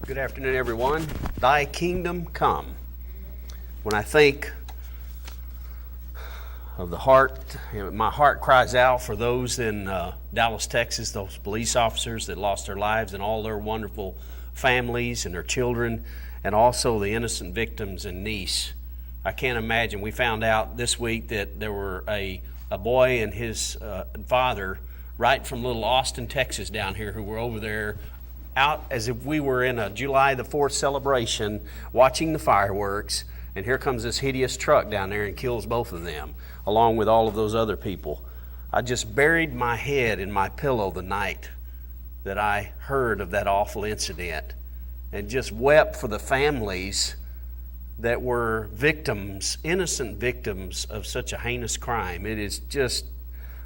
Good afternoon, everyone. Thy kingdom come. When I think of the heart, my heart cries out for those in Dallas, Texas, those police officers that lost their lives and all their wonderful families and their children, and also the innocent victims in Nice. I can't imagine. We found out this week that there were a boy and his father right from little Austin, Texas down here who were over there out as if we were in a July the 4th celebration watching the fireworks, and here comes this hideous truck down there and kills both of them along with all of those other people. I just buried my head in my pillow the night that I heard of that awful incident and just wept for the families that were victims, innocent victims of such a heinous crime. It is just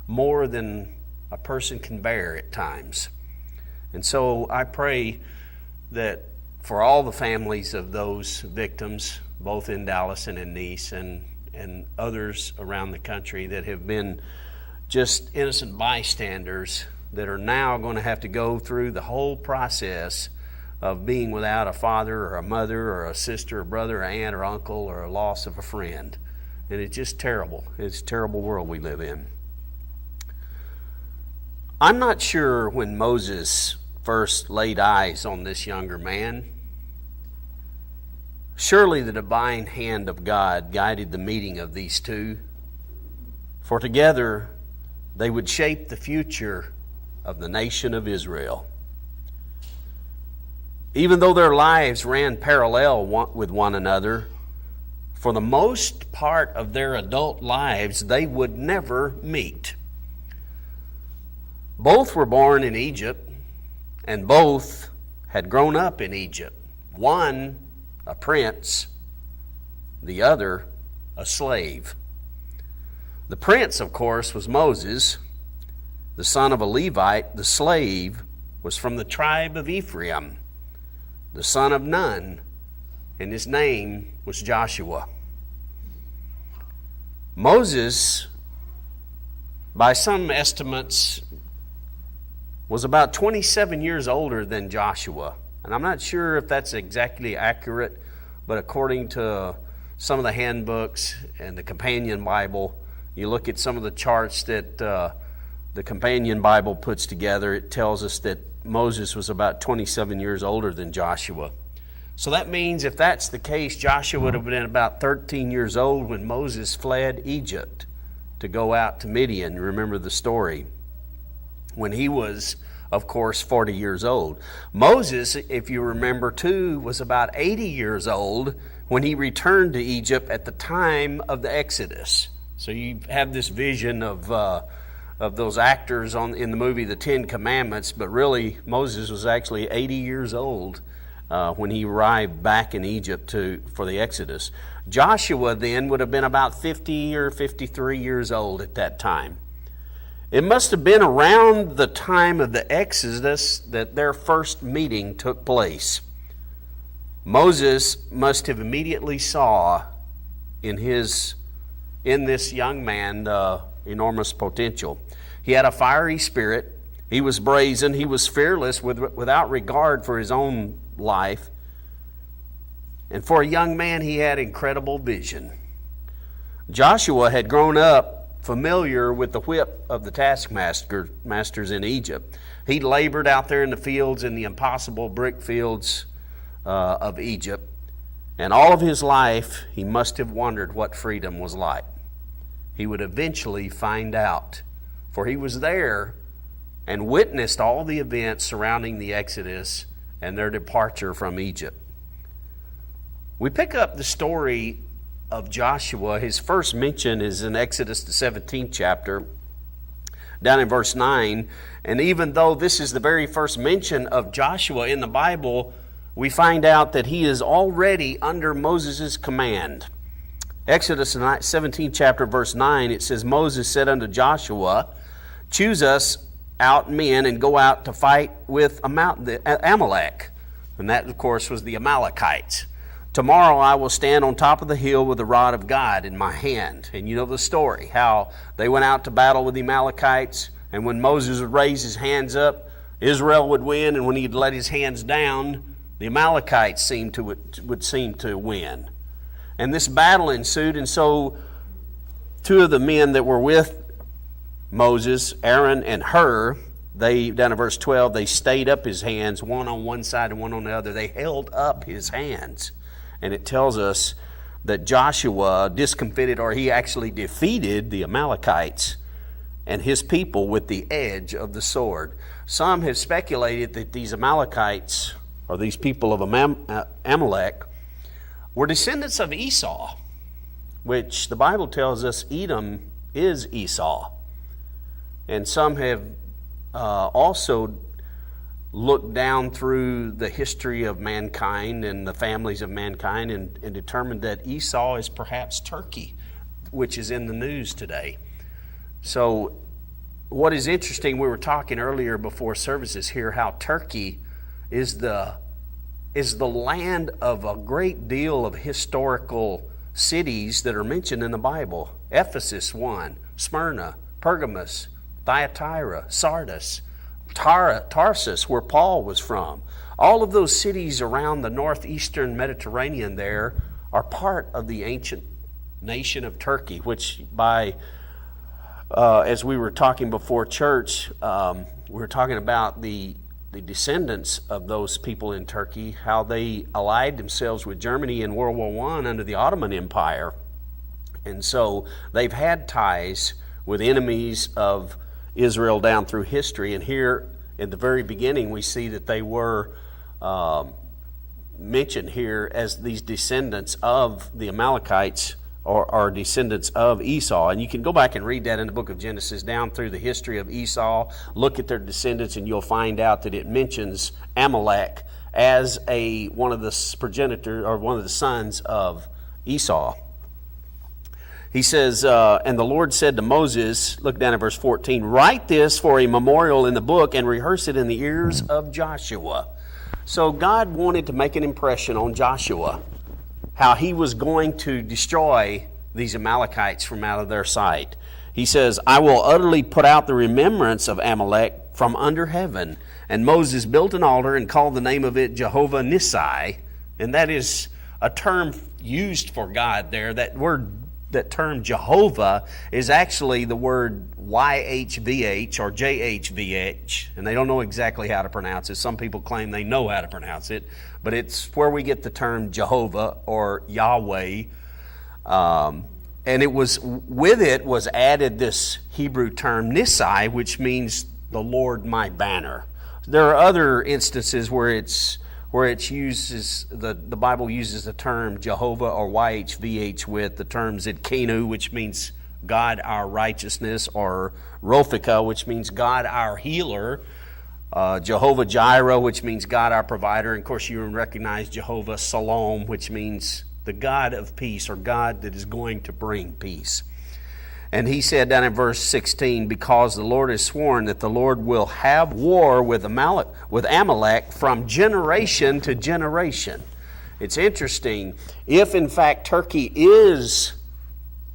more than a person can bear at times. And so I pray that for all the families of those victims, both in Dallas and in Nice and others around the country that have been just innocent bystanders that are now going to have to go through the whole process of being without a father or a mother or a sister or brother or aunt or uncle or a loss of a friend. And it's just terrible. It's a terrible world we live in. I'm not sure when Moses first laid eyes on this younger man. Surely the divine hand of God guided the meeting of these two, for together they would shape the future of the nation of Israel. Even though their lives ran parallel with one another, for the most part of their adult lives they would never meet. Both were born in Egypt, and both had grown up in Egypt. One a prince, the other a slave. The prince, of course, was Moses, the son of a Levite. The slave was from the tribe of Ephraim, the son of Nun, and his name was Joshua. Moses, by some estimates, was about 27 years older than Joshua. And I'm not sure if that's exactly accurate, but according to some of the handbooks and the companion Bible, you look at some of the charts that the companion Bible puts together, it tells us that Moses was about 27 years older than Joshua. So that means if that's the case, Joshua would have been about 13 years old when Moses fled Egypt to go out to Midian. You remember the story. When he was, of course, 40 years old. Moses, if you remember too, was about 80 years old when he returned to Egypt at the time of the Exodus. So you have this vision of those actors in the movie The Ten Commandments, but really Moses was actually 80 years old when he arrived back in Egypt for the Exodus. Joshua then would have been about 50 or 53 years old at that time. It must have been around the time of the Exodus that their first meeting took place. Moses must have immediately saw in this young man enormous potential. He had a fiery spirit. He was brazen. He was fearless without regard for his own life. And for a young man, he had incredible vision. Joshua had grown up familiar with the whip of the taskmasters in Egypt. He labored out there in the fields, in the impossible brick fields of Egypt. And all of his life, he must have wondered what freedom was like. He would eventually find out, for he was there and witnessed all the events surrounding the Exodus and their departure from Egypt. We pick up the story of Joshua. His first mention is in Exodus the 17th chapter, down in verse 9. And even though this is the very first mention of Joshua in the Bible, we find out that he is already under Moses' command. Exodus 17th chapter, verse 9, it says, Moses said unto Joshua, choose us out men and go out to fight with Amalek. And that, of course, was the Amalekites. Tomorrow I will stand on top of the hill with the rod of God in my hand. And you know the story, how they went out to battle with the Amalekites, and when Moses would raise his hands up, Israel would win, and when he'd let his hands down, the Amalekites would seem to win. And this battle ensued, and so two of the men that were with Moses, Aaron and Hur, they, down in verse 12, they stayed up his hands, one on one side and one on the other. They held up his hands. And it tells us that Joshua discomfited, or he actually defeated the Amalekites and his people with the edge of the sword. Some have speculated that these Amalekites, or these people of Amalek, were descendants of Esau, which the Bible tells us Edom is Esau. And some have also looked down through the history of mankind and the families of mankind and determined that Esau is perhaps Turkey, which is in the news today. So what is interesting, we were talking earlier before services here, how Turkey is the land of a great deal of historical cities that are mentioned in the Bible. Ephesus, one; Smyrna, Pergamos, Thyatira, Sardis, Tarsus, where Paul was from. All of those cities around the northeastern Mediterranean there are part of the ancient nation of Turkey, which as we were talking before church, we were talking about the descendants of those people in Turkey, how they allied themselves with Germany in World War I under the Ottoman Empire. And so they've had ties with enemies of Israel down through history. And here in the very beginning, we see that they were mentioned here as these descendants of the Amalekites, or descendants of Esau. And you can go back and read that in the book of Genesis down through the history of Esau. Look at their descendants and you'll find out that it mentions Amalek as one of the progenitors, or one of the sons of Esau. He says, and the Lord said to Moses, look down at verse 14, write this for a memorial in the book and rehearse it in the ears of Joshua. So God wanted to make an impression on Joshua, how he was going to destroy these Amalekites from out of their sight. He says, I will utterly put out the remembrance of Amalek from under heaven. And Moses built an altar and called the name of it Jehovah Nissi. And that is a term used for God there. That term Jehovah is actually the word YHVH or JHVH, and they don't know exactly how to pronounce it. Some people claim they know how to pronounce it, but it's where we get the term Jehovah or Yahweh. And with it was added this Hebrew term Nissi, which means the Lord my banner. There are other instances where it uses the Bible uses the term Jehovah or YHVH with the term Zidkenu, which means God our righteousness, or Rophika, which means God our healer, Jehovah Jireh, which means God our provider, and of course you recognize Jehovah Salom, which means the God of peace, or God that is going to bring peace. And he said down in verse 16, because the Lord has sworn that the Lord will have war with Amalek from generation to generation. It's interesting, if in fact Turkey is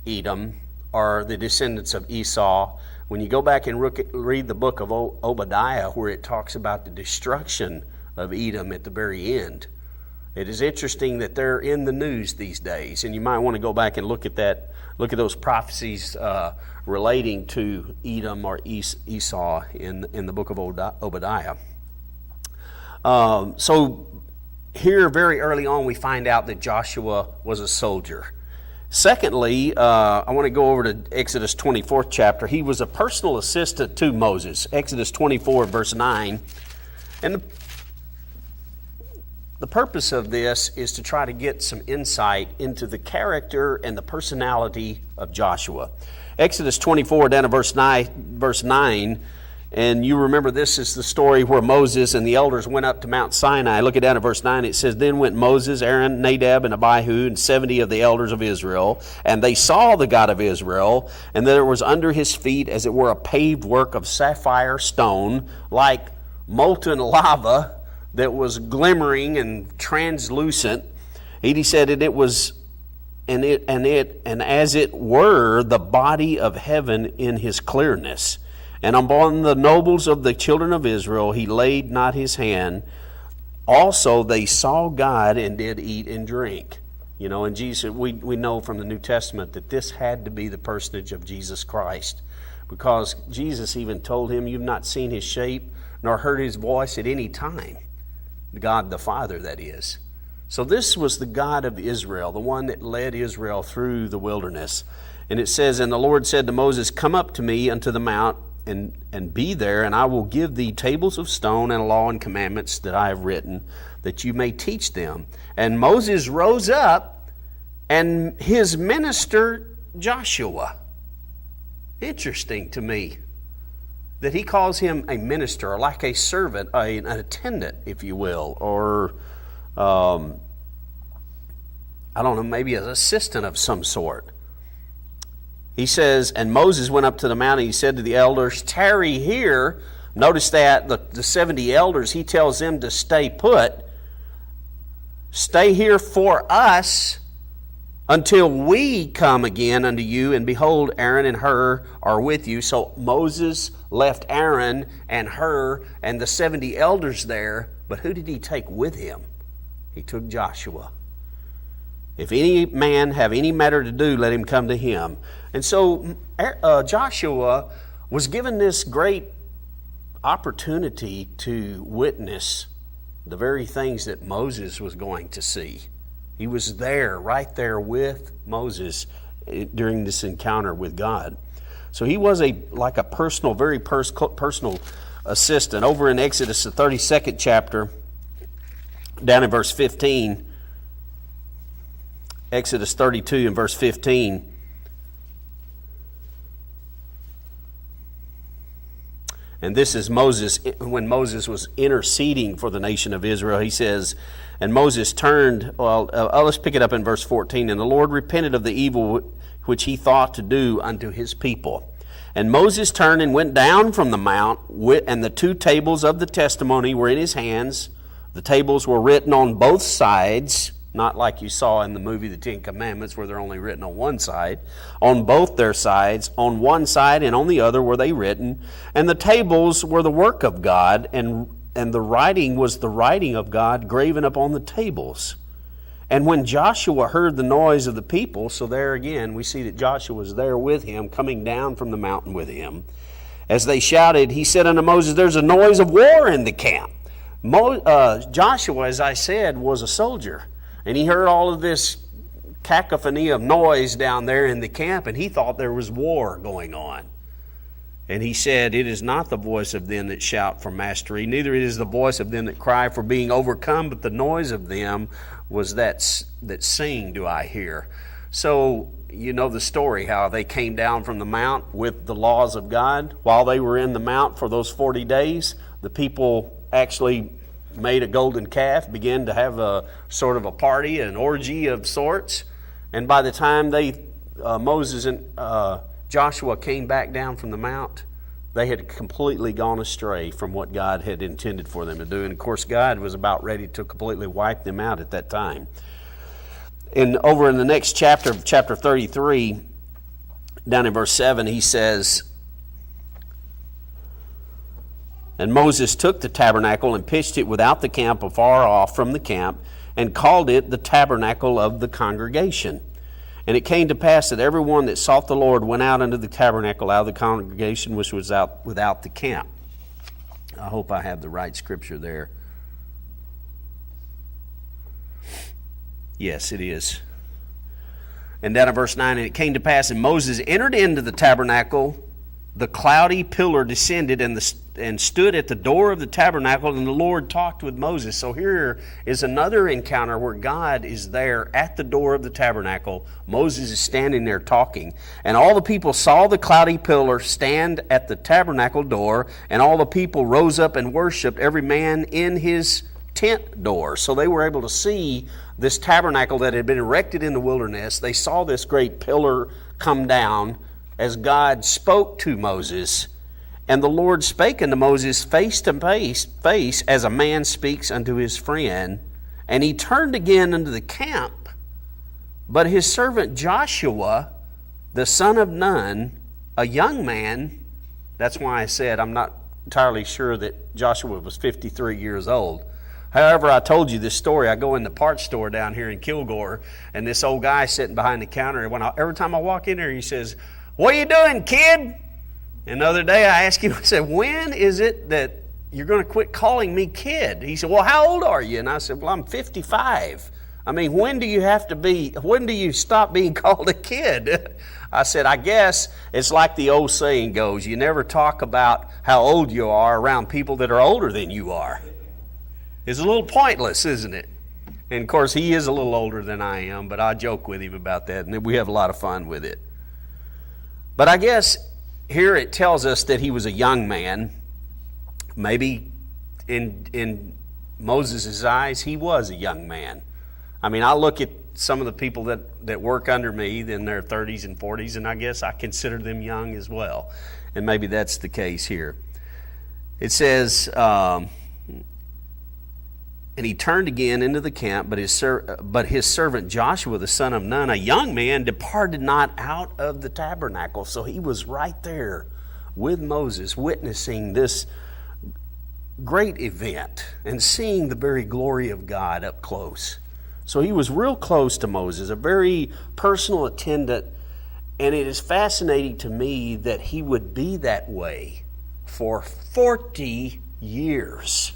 Edom, or the descendants of Esau, when you go back and read the book of Obadiah, where it talks about the destruction of Edom at the very end, it is interesting that they're in the news these days, and you might want to go back and look at that. Look at those prophecies relating to Edom or Esau in the book of Obadiah. So here very early on we find out that Joshua was a soldier. Secondly, I want to go over to Exodus 24th chapter. He was a personal assistant to Moses. Exodus 24 verse 9. And the purpose of this is to try to get some insight into the character and the personality of Joshua. Exodus 24 down to verse 9, and you remember this is the story where Moses and the elders went up to Mount Sinai. Look at down at verse 9. It says, then went Moses, Aaron, Nadab, and Abihu, and 70 of the elders of Israel, and they saw the God of Israel, and there was under his feet as it were a paved work of sapphire stone, like molten lava, that was glimmering and translucent. He said, and it was, and as it were the body of heaven in his clearness. And upon the nobles of the children of Israel he laid not his hand, Also, they saw God and did eat and drink. You know, and Jesus, we know from the New Testament that this had to be the personage of Jesus Christ, because Jesus even told him, "You've not seen his shape nor heard his voice at any time." God the Father, that is. So this was the God of Israel, the one that led Israel through the wilderness. And it says, "And the Lord said to Moses, Come up to me unto the mount, and be there, and I will give thee tables of stone and a law and commandments that I have written, that you may teach them. And Moses rose up, and his minister Joshua." Interesting to me that he calls him a minister, or like a servant, an attendant, if you will, or I don't know, maybe an assistant of some sort. He says, "And Moses went up to the mount, and he said to the elders, Tarry here." Notice that the 70 elders, he tells them to stay put. "Stay here for us until we come again unto you, and behold, Aaron and Hur are with you." So Moses left Aaron and Hur and the 70 elders there, but who did he take with him? He took Joshua. "If any man have any matter to do, let him come to him." And so Joshua was given this great opportunity to witness the very things that Moses was going to see. He was there, right there with Moses during this encounter with God. So he was like a personal, very personal assistant. Over in Exodus, the 32nd chapter, down in verse 15, Exodus 32 and verse 15, and this is Moses, when Moses was interceding for the nation of Israel. He says, "And Moses turned," let's pick it up in verse 14. "And the Lord repented of the evil which he thought to do unto his people. And Moses turned and went down from the mount, and the 2 tables of the testimony were in his hands. The tables were written on both sides," not like you saw in the movie The 10 Commandments where they're only written on one side. "On both their sides, on one side and on the other were they written. And the tables were the work of God, and the writing was the writing of God graven upon the tables. And when Joshua heard the noise of the people," so there again we see that Joshua was there with him, coming down from the mountain with him, "as they shouted, he said unto Moses, There's a noise of war in the camp." Joshua, as I said, was a soldier. And he heard all of this cacophony of noise down there in the camp, and he thought there was war going on. And he said, "It is not the voice of them that shout for mastery, neither it is the voice of them that cry for being overcome, but the noise of them was that sing do I hear." So you know the story, how they came down from the mount with the laws of God. While they were in the mount for those 40 days, the people actually made a golden calf, began to have a sort of a party, an orgy of sorts. And by the time Moses and Joshua came back down from the mount, they had completely gone astray from what God had intended for them to do. And of course, God was about ready to completely wipe them out at that time. And over in the next chapter, chapter 33, down in verse 7, he says, "And Moses took the tabernacle and pitched it without the camp, afar off from the camp, and called it the tabernacle of the congregation. And it came to pass that every one that sought the Lord went out unto the tabernacle out of the congregation which was out without the camp." I hope I have the right scripture there. Yes, it is. And down in verse 9, "And it came to pass, and Moses entered into the tabernacle, the cloudy pillar descended and stood at the door of the tabernacle, and the Lord talked with Moses." So here is another encounter where God is there at the door of the tabernacle. Moses is standing there talking. "And all the people saw the cloudy pillar stand at the tabernacle door, and all the people rose up and worshiped, every man in his tent door." So they were able to see this tabernacle that had been erected in the wilderness. They saw this great pillar come down as God spoke to Moses. "And the Lord spake unto Moses face to face, as a man speaks unto his friend. And he turned again unto the camp. But his servant Joshua, the son of Nun, a young man," that's why I said I'm not entirely sure that Joshua was 53 years old. However, I told you this story. I go in the parts store down here in Kilgore, and this old guy sitting behind the counter, every time I walk in there, he says, "What are you doing, kid?" And the other day I asked him, I said, "When is it that you're going to quit calling me kid?" He said, "Well, how old are you?" And I said, "Well, I'm 55. I mean, when do you stop being called a kid?" I said, "I guess it's like the old saying goes, you never talk about how old you are around people that are older than you are." It's a little pointless, isn't it? And of course, he is a little older than I am, but I joke with him about that, and we have a lot of fun with it. But I guess here it tells us that he was a young man. Maybe in Moses' eyes, he was a young man. I mean, I look at some of the people that work under me in their 30s and 40s, and I guess I consider them young as well. And maybe that's the case here. It says, and he turned again into the camp, but his servant Joshua, the son of Nun, a young man, departed not out of the tabernacle. So he was right there with Moses, witnessing this great event and seeing the very glory of God up close. So he was real close to Moses, a very personal attendant, and it is fascinating to me that he would be that way for 40 years.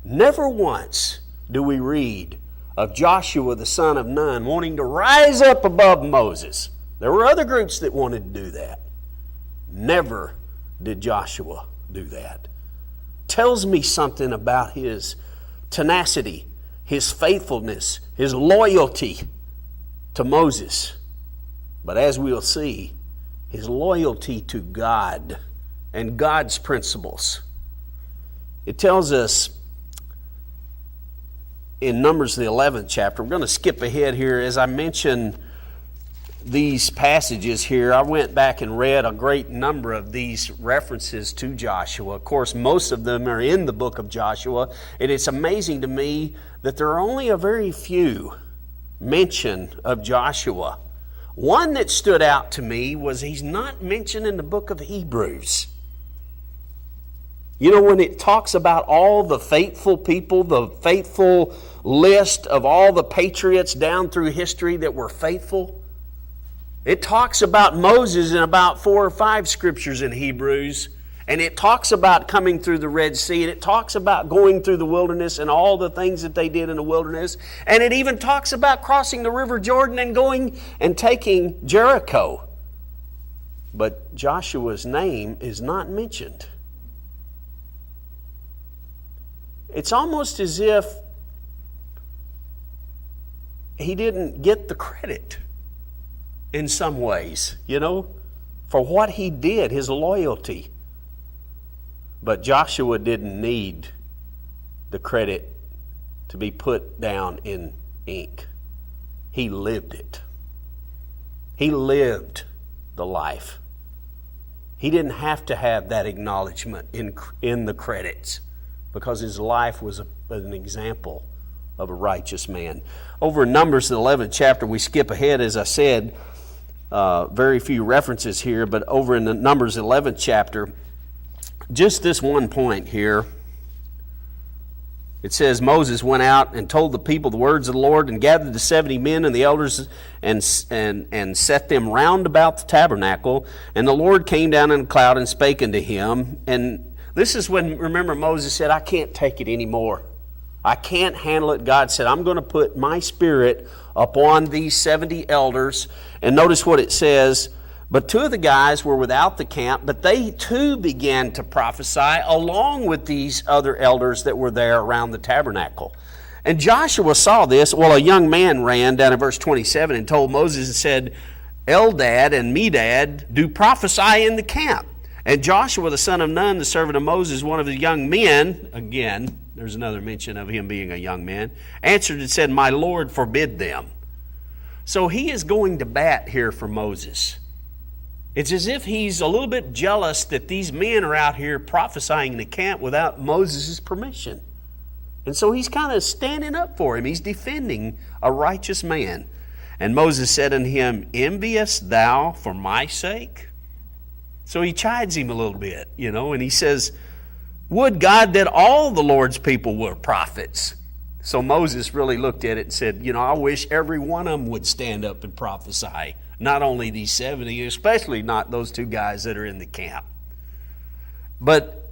Never once do we read of Joshua the son of Nun wanting to rise up above Moses. There were other groups that wanted to do that. Never did Joshua do that. Tells me something about his tenacity, his faithfulness, his loyalty to Moses. But as we'll see, his loyalty to God and God's principles. It tells us in Numbers, the 11th chapter. We're going to skip ahead here. As I mentioned these passages here, I went back and read a great number of these references to Joshua. Of course, most of them are in the book of Joshua, and it's amazing to me that there are only a very few mention of Joshua. One that stood out to me was he's not mentioned in the book of Hebrews. You know, when it talks about all the faithful people, the faithful list of all the patriots down through history that were faithful, it talks about Moses in about 4 or 5 scriptures in Hebrews, and it talks about coming through the Red Sea, and it talks about going through the wilderness and all the things that they did in the wilderness, and it even talks about crossing the River Jordan and going and taking Jericho. But Joshua's name is not mentioned. It's almost as if he didn't get the credit in some ways, for what he did, his loyalty. But Joshua didn't need the credit to be put down in ink. He lived it. He lived the life. He didn't have to have that acknowledgement in the credits, because his life was an example of a righteous man. Over in Numbers, the 11th chapter, we skip ahead, as I said, very few references here, but over in the Numbers 11th chapter, just this one point here, it says, Moses went out and told the people the words of the Lord, and gathered the 70 men and the elders and set them round about the tabernacle. And the Lord came down in a cloud and spake unto him. And this is when, remember, Moses said, "I can't take it anymore. I can't handle it." God said, "I'm going to put my spirit upon these 70 elders." And notice what it says. But 2 of the guys were without the camp, but they too began to prophesy along with these other elders that were there around the tabernacle. And Joshua saw this. Well, a young man ran down in verse 27 and told Moses and said, "Eldad and Medad do prophesy in the camp." And Joshua, the son of Nun, the servant of Moses, one of the young men, again, there's another mention of him being a young man, answered and said, "My Lord, forbid them." So he is going to bat here for Moses. It's as if he's a little bit jealous that these men are out here prophesying in the camp without Moses' permission. And so he's kind of standing up for him. He's defending a righteous man. And Moses said unto him, "Enviest thou for my sake?" So he chides him a little bit, and he says, Would God that all the Lord's people were prophets. So Moses really looked at it and said, I wish every one of them would stand up and prophesy. Not only these 70, especially not those two guys that are in the camp. But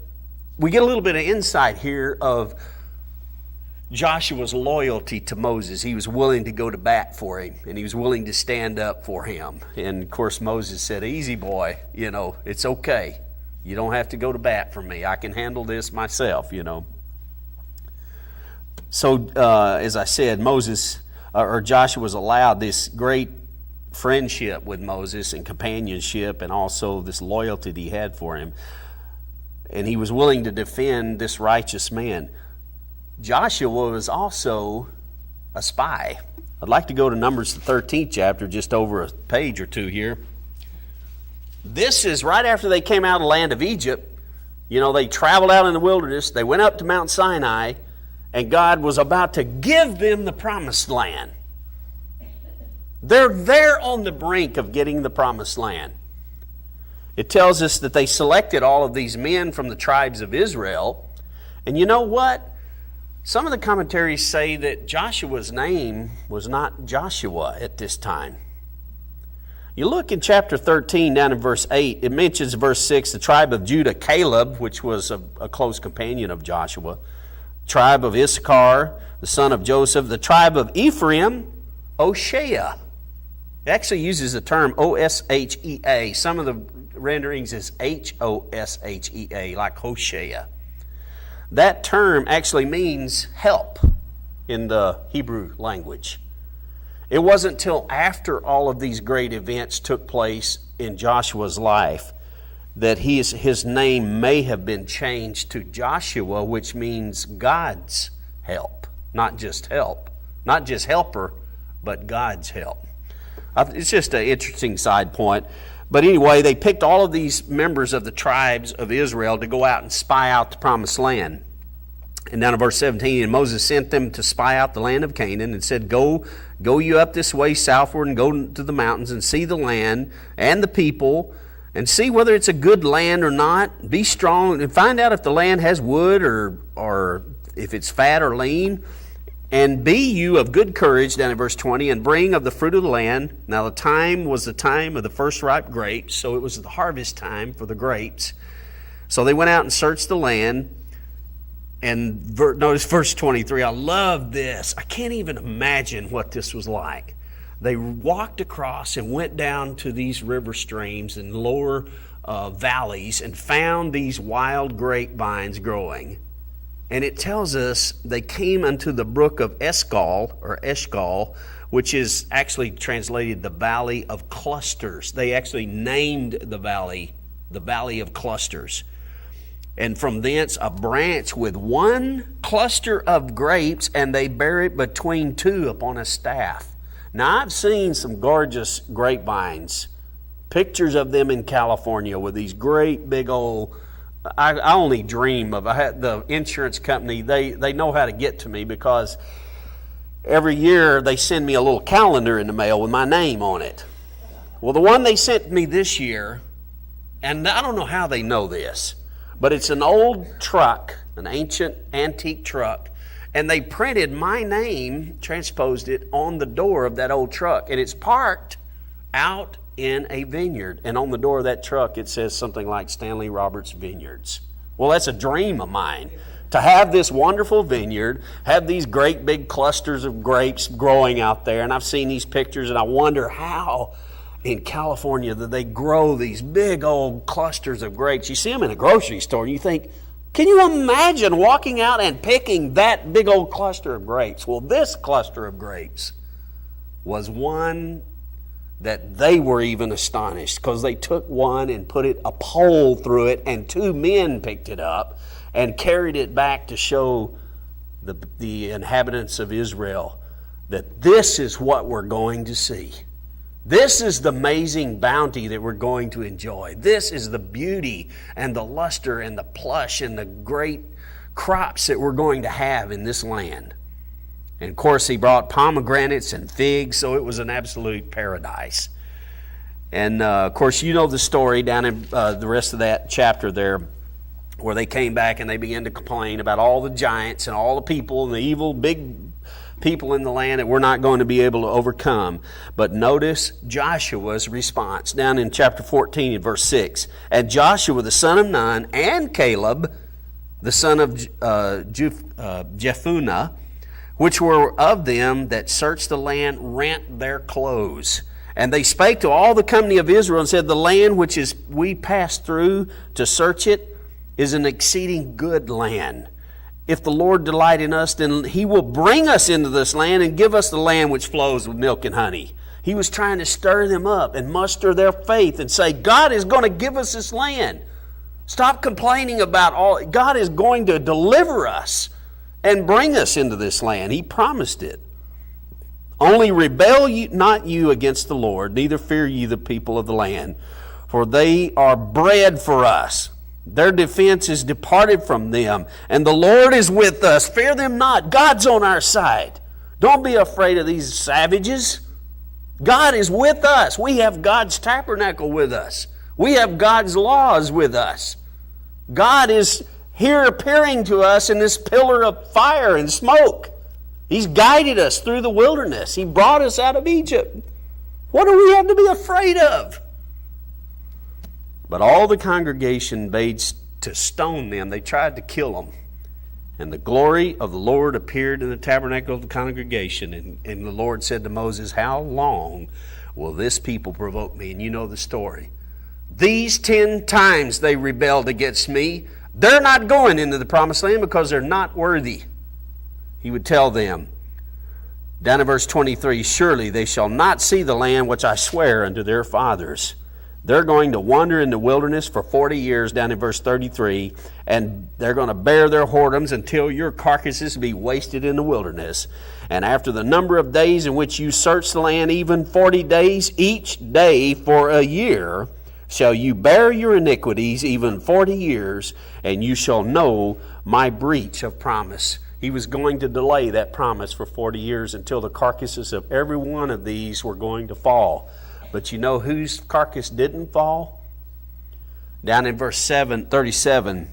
we get a little bit of insight here of Joshua's loyalty to Moses. He was willing to go to bat for him, and he was willing to stand up for him. And of course Moses said, easy boy, it's okay. You don't have to go to bat for me. I can handle this myself, So as I said, Joshua was allowed this great friendship with Moses and companionship, and also this loyalty that he had for him. And he was willing to defend this righteous man. Joshua was also a spy. I'd like to go to Numbers the 13th chapter, just over a page or two here. This is right after they came out of the land of Egypt. They traveled out in the wilderness. They went up to Mount Sinai, and God was about to give them the promised land. They're there on the brink of getting the promised land. It tells us that they selected all of these men from the tribes of Israel. And you know what? Some of the commentaries say that Joshua's name was not Joshua at this time. You look in chapter 13 down in verse 8, it mentions verse 6, the tribe of Judah, Caleb, which was a close companion of Joshua. Tribe of Issachar, the son of Joseph. The tribe of Ephraim, Oshea. It actually uses the term O-S-H-E-A. Some of the renderings is H-O-S-H-E-A, like Hoshea. That term actually means help in the Hebrew language. It wasn't until after all of these great events took place in Joshua's life that his name may have been changed to Joshua, which means God's help. Not just help. Not just helper, but God's help. It's just an interesting side point. But anyway, they picked all of these members of the tribes of Israel to go out and spy out the promised land. And down in verse 17, and Moses sent them to spy out the land of Canaan and said, Go you up this way southward and go to the mountains and see the land and the people and see whether it's a good land or not. Be strong and find out if the land has wood or if it's fat or lean. And be you of good courage, down in verse 20, and bring of the fruit of the land. Now the time was the time of the first ripe grapes, so it was the harvest time for the grapes. So they went out and searched the land. And notice verse 23, I love this. I can't even imagine what this was like. They walked across and went down to these river streams and lower valleys and found these wild grapevines growing. And it tells us they came unto the brook of Eshcol, which is actually translated the Valley of Clusters. They actually named the Valley of Clusters. And from thence a branch with one cluster of grapes, and they bear it between two upon a staff. Now I've seen some gorgeous grapevines, pictures of them in California with these great big old, I only dream of, I had the insurance company, they know how to get to me because every year they send me a little calendar in the mail with my name on it. Well, the one they sent me this year, and I don't know how they know this, but it's an old truck, an ancient antique truck, and they printed my name, transposed it on the door of that old truck, and it's parked out in a vineyard. And on the door of that truck it says something like Stanley Roberts Vineyards. Well, that's a dream of mine, to have this wonderful vineyard, have these great big clusters of grapes growing out there. And I've seen these pictures and I wonder how in California that they grow these big old clusters of grapes. You see them in a grocery store and you think, can you imagine walking out and picking that big old cluster of grapes? Well, this cluster of grapes was one that they were even astonished, because they took one and put a pole through it, and two men picked it up and carried it back to show the inhabitants of Israel that this is what we're going to see. This is the amazing bounty that we're going to enjoy. This is the beauty and the luster and the plush and the great crops that we're going to have in this land. And of course, he brought pomegranates and figs, so it was an absolute paradise. And of course, you know the story down in the rest of that chapter there. where they came back and they began to complain about all the giants and all the people and the evil big people in the land that we're not going to be able to overcome. But notice Joshua's response down in chapter 14 and verse 6. And Joshua the son of Nun and Caleb the son of Jephunneh, which were of them that searched the land, rent their clothes. And they spake to all the company of Israel and said, the land which is we passed through to search it is an exceeding good land. If the Lord delight in us, then he will bring us into this land and give us the land which flows with milk and honey. He was trying to stir them up and muster their faith and say, God is going to give us this land. Stop complaining about all. God is going to deliver us and bring us into this land. He promised it. Only rebel not you against the Lord, neither fear ye the people of the land, for they are bread for us. Their defense is departed from them, and the Lord is with us. Fear them not. God's on our side. Don't be afraid of these savages. God is with us. We have God's tabernacle with us. We have God's laws with us. God is here appearing to us in this pillar of fire and smoke. He's guided us through the wilderness. He brought us out of Egypt. What do we have to be afraid of? But all the congregation bade to stone them. They tried to kill them. And the glory of the Lord appeared in the tabernacle of the congregation. And the Lord said to Moses, how long will this people provoke me? And you know the story. These 10 times they rebelled against me. They're not going into the promised land because they're not worthy. He would tell them, down in verse 23, surely they shall not see the land which I swear unto their fathers. They're going to wander in the wilderness for 40 years, down in verse 33, and they're going to bear their whoredoms until your carcasses be wasted in the wilderness. And after the number of days in which you search the land, even 40 days, each day for a year, shall you bear your iniquities, even 40 years, and you shall know my breach of promise. He was going to delay that promise for 40 years until the carcasses of every one of these were going to fall. But you know whose carcass didn't fall? Down in verse 37,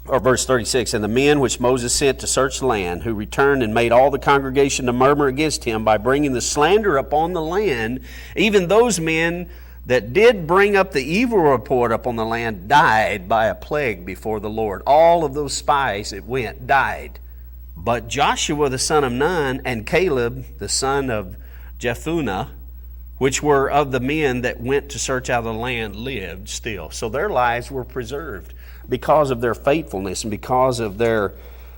or verse 36, and the men which Moses sent to search the land, who returned and made all the congregation to murmur against him by bringing the slander upon the land, even those men that did bring up the evil report upon the land died by a plague before the Lord. All of those spies that went died. But Joshua the son of Nun and Caleb the son of Jephunneh, which were of the men that went to search out the land, lived still. So their lives were preserved because of their faithfulness and because of their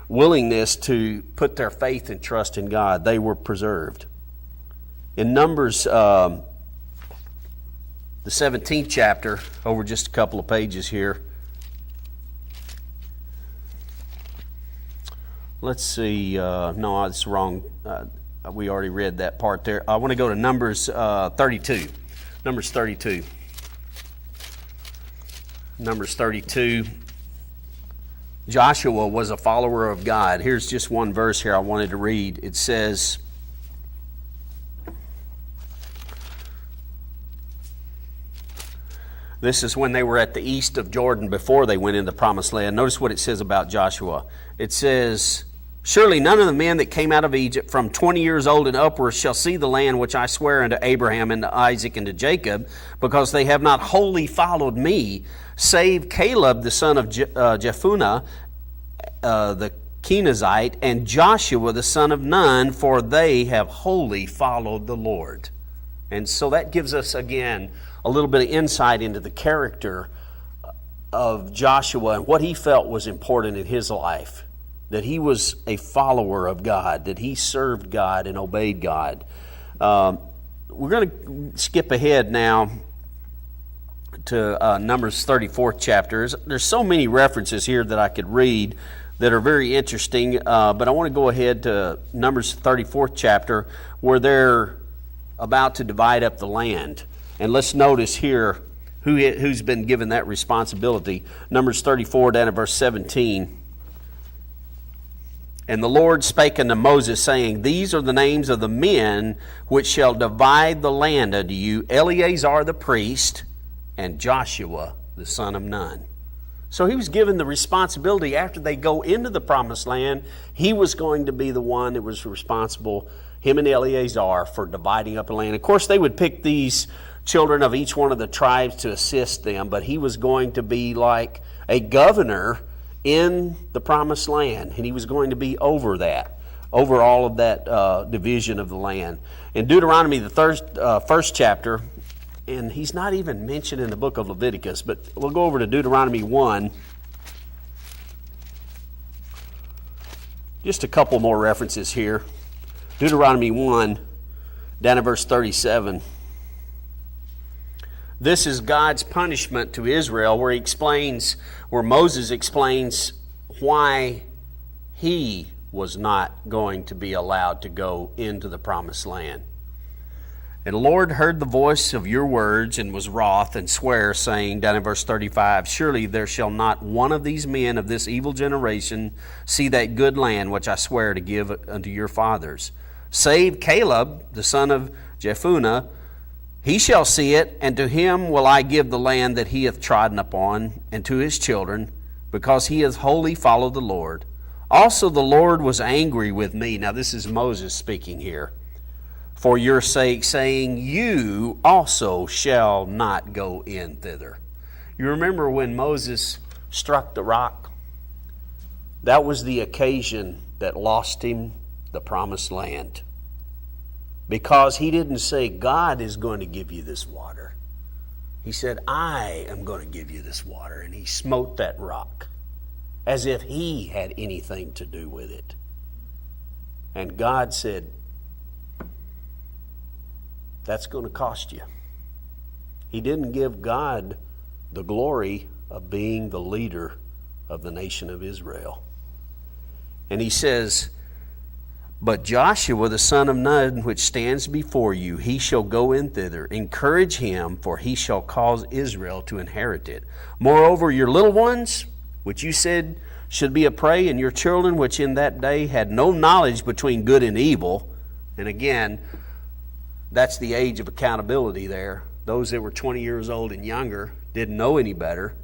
willingness to put their faith and trust in God. They were preserved. In Numbers, the 17th chapter, over just a couple of pages here. Let's see. No, it's wrong. We already read that part there. I want to go to Numbers 32. Numbers 32. Numbers 32. Joshua was a follower of God. Here's just one verse here I wanted to read. It says, this is when they were at the east of Jordan before they went into the promised land. Notice what it says about Joshua. It says, surely none of the men that came out of Egypt from 20 years old and upwards shall see the land which I swear unto Abraham and to Isaac and to Jacob, because they have not wholly followed me, save Caleb the son of Jephunneh, the Kenizzite, and Joshua the son of Nun, for they have wholly followed the Lord. And so that gives us, again, a little bit of insight into the character of Joshua and what he felt was important in his life. That he was a follower of God, that he served God and obeyed God. We're going to skip ahead now to Numbers 34th chapter. There's so many references here that I could read that are very interesting, but I want to go ahead to Numbers 34th chapter where they're about to divide up the land. And let's notice here who's been given that responsibility. Numbers 34 down at verse 17. And the Lord spake unto Moses, saying, these are the names of the men which shall divide the land unto you, Eleazar the priest, and Joshua the son of Nun. So he was given the responsibility after they go into the promised land. He was going to be the one that was responsible, him and Eleazar, for dividing up the land. Of course, they would pick these children of each one of the tribes to assist them, but he was going to be like a governor in the promised land, and he was going to be over that, over all of that division of the land. In Deuteronomy, the first chapter, and he's not even mentioned in the book of Leviticus, but we'll go over to Deuteronomy 1. Just a couple more references here. Deuteronomy 1, down at verse 37. This is God's punishment to Israel, where Moses explains why he was not going to be allowed to go into the promised land. And the Lord heard the voice of your words and was wroth and sware, saying, down in verse 35, surely there shall not one of these men of this evil generation see that good land which I swear to give unto your fathers, save Caleb, the son of Jephunneh. He shall see it, and to him will I give the land that he hath trodden upon, and to his children, because he hath wholly followed the Lord. Also the Lord was angry with me. Now this is Moses speaking here. For your sake, saying, you also shall not go in thither. You remember when Moses struck the rock? That was the occasion that lost him the promised land. Because he didn't say, God is going to give you this water. He said, I am going to give you this water. And he smote that rock as if he had anything to do with it. And God said, that's going to cost you. He didn't give God the glory of being the leader of the nation of Israel. And he says, but Joshua the son of Nun, which stands before you, he shall go in thither. Encourage him, for he shall cause Israel to inherit it. Moreover, your little ones, which you said should be a prey, and your children, which in that day had no knowledge between good and evil. And again, that's the age of accountability there. Those that were 20 years old and younger didn't know any better.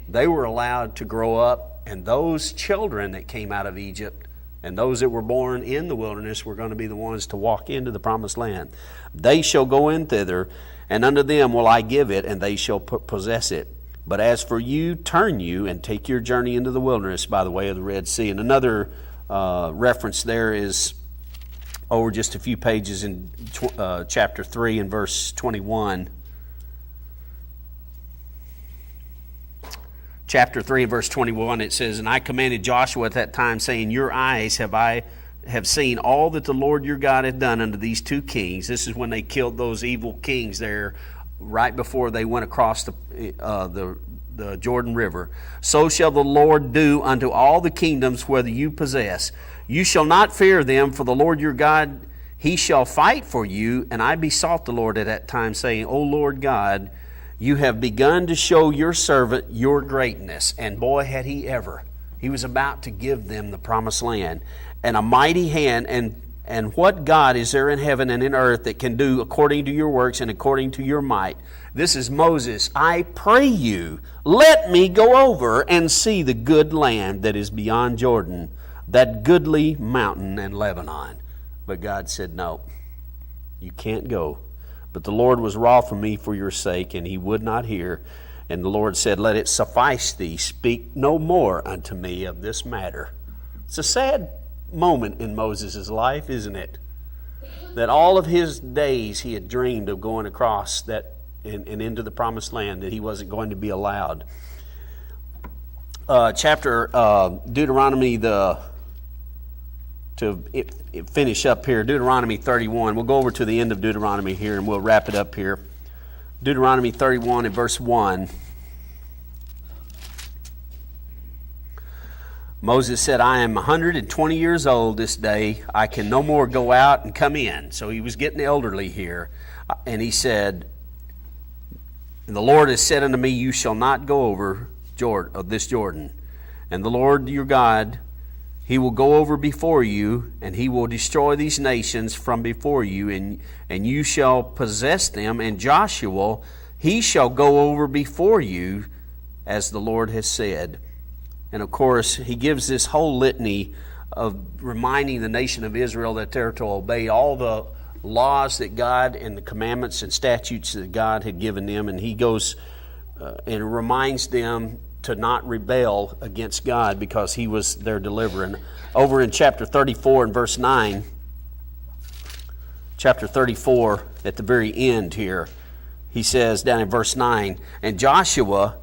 They were allowed to grow up, and those children that came out of Egypt and those that were born in the wilderness were going to be the ones to walk into the promised land. They shall go in thither, and unto them will I give it, and they shall possess it. But as for you, turn you and take your journey into the wilderness by the way of the Red Sea. And another reference there is over just a few pages in chapter 3 and verse 21. Chapter 3 and verse 21, it says, and I commanded Joshua at that time, saying, your eyes have seen all that the Lord your God hath done unto these two kings. This is when they killed those evil kings there right before they went across the Jordan River. So shall the Lord do unto all the kingdoms whether you possess. You shall not fear them, for the Lord your God, he shall fight for you. And I besought the Lord at that time, saying, O Lord God, you have begun to show your servant your greatness. And boy, had he ever. He was about to give them the promised land. And a mighty hand, and what God is there in heaven and in earth that can do according to your works and according to your might? This is Moses. I pray you, let me go over and see the good land that is beyond Jordan, that goodly mountain and Lebanon. But God said, no, you can't go. But the Lord was wroth with me for your sake, and he would not hear. And the Lord said, let it suffice thee, speak no more unto me of this matter. It's a sad moment in Moses' life, isn't it? That all of his days he had dreamed of going across that and into the promised land, that he wasn't going to be allowed. Deuteronomy, to finish up here, Deuteronomy 31. We'll go over to the end of Deuteronomy here and we'll wrap it up here. Deuteronomy 31 and verse 1. Moses said, I am 120 years old this day. I can no more go out and come in. So he was getting elderly here. And he said, the Lord has said unto me, you shall not go over this Jordan. And the Lord your God, he will go over before you, and he will destroy these nations from before you, and you shall possess them. And Joshua, he shall go over before you as the Lord has said. And of course, he gives this whole litany of reminding the nation of Israel that they're to obey all the laws that God and the commandments and statutes that God had given them. And he goes and reminds them to not rebel against God because he was their deliverer. And over in chapter 34 and verse 9, chapter 34 at the very end here, he says down in verse 9, "And Joshua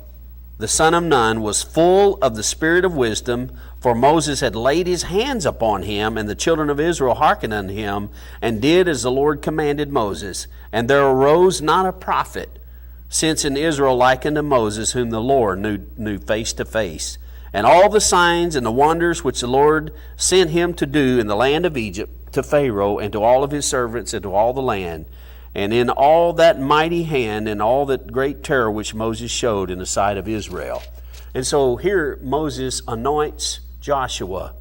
the son of Nun was full of the spirit of wisdom, for Moses had laid his hands upon him, and the children of Israel hearkened unto him, and did as the Lord commanded Moses. And there arose not a prophet since in Israel like unto Moses, whom the Lord knew face to face. And all the signs and the wonders which the Lord sent him to do in the land of Egypt, to Pharaoh, and to all of his servants, and to all the land, and in all that mighty hand and all that great terror which Moses showed in the sight of Israel." And so here Moses anoints Joshua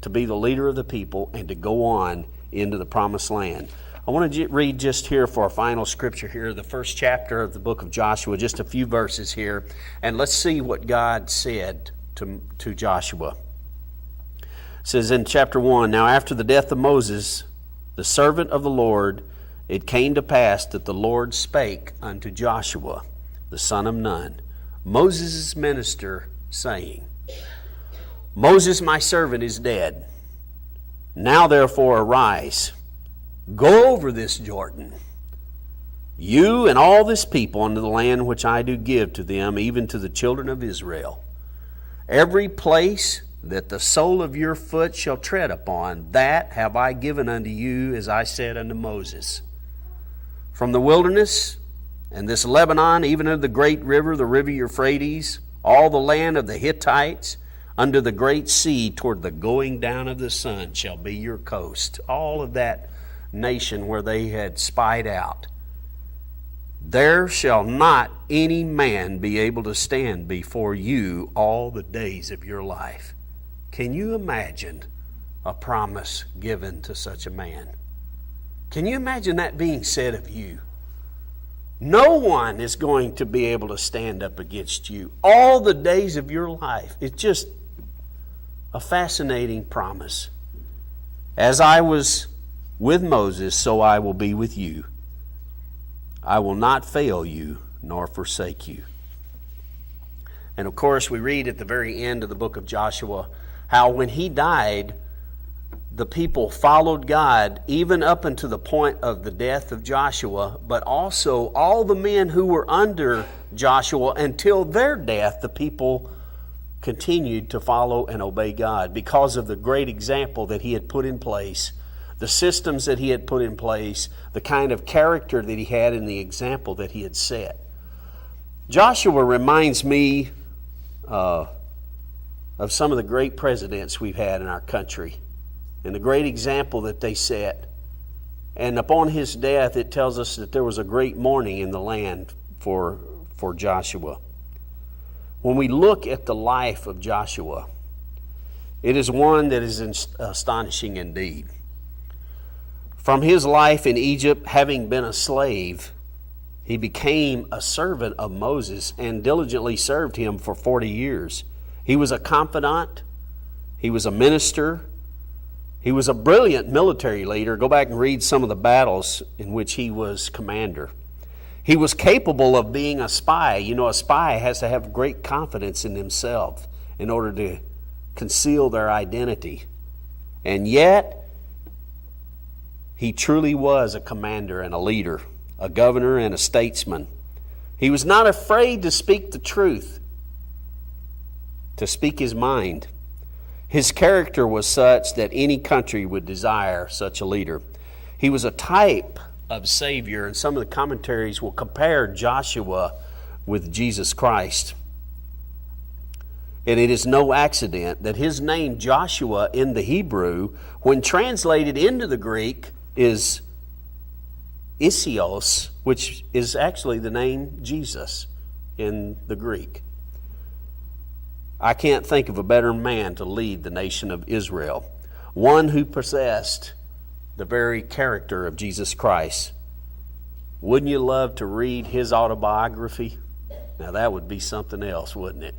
to be the leader of the people and to go on into the promised land. I want to read just here for our final scripture here, the first chapter of the book of Joshua, just a few verses here, and let's see what God said to Joshua. It says in chapter 1, "Now after the death of Moses, the servant of the Lord, it came to pass that the Lord spake unto Joshua, the son of Nun, Moses' minister, saying, Moses my servant is dead. Now therefore arise, go over this Jordan, you and all this people, unto the land which I do give to them, even to the children of Israel. Every place that the sole of your foot shall tread upon, that have I given unto you, as I said unto Moses. From the wilderness and this Lebanon, even unto the great river, the river Euphrates, all the land of the Hittites, under the great sea, toward the going down of the sun, shall be your coast." All of that nation where they had spied out. "There shall not any man be able to stand before you all the days of your life." Can you imagine a promise given to such a man? Can you imagine that being said of you? No one is going to be able to stand up against you all the days of your life. It's just a fascinating promise. "As I was with Moses, so I will be with you. I will not fail you nor forsake you." And of course, we read at the very end of the book of Joshua how when he died, the people followed God even up unto the point of the death of Joshua, but also all the men who were under Joshua until their death, the people continued to follow and obey God because of the great example that he had put in place, the systems that he had put in place, the kind of character that he had, and the example that he had set. Joshua reminds me of some of the great presidents we've had in our country and the great example that they set. And upon his death, it tells us that there was a great mourning in the land for Joshua. When we look at the life of Joshua, it is one that is astonishing indeed. From his life in Egypt, having been a slave, he became a servant of Moses and diligently served him for 40 years. He was a confidant. He was a minister. He was a brilliant military leader. Go back and read some of the battles in which he was commander. He was capable of being a spy. You know, a spy has to have great confidence in himself in order to conceal their identity. And yet, he truly was a commander and a leader, a governor and a statesman. He was not afraid to speak the truth, to speak his mind. His character was such that any country would desire such a leader. He was a type of Savior, and some of the commentaries will compare Joshua with Jesus Christ. And it is no accident that his name Joshua in the Hebrew, when translated into the Greek, is Isios, which is actually the name Jesus in the Greek. I can't think of a better man to lead the nation of Israel, one who possessed the very character of Jesus Christ. Wouldn't you love to read his autobiography Now that would be something else, wouldn't it?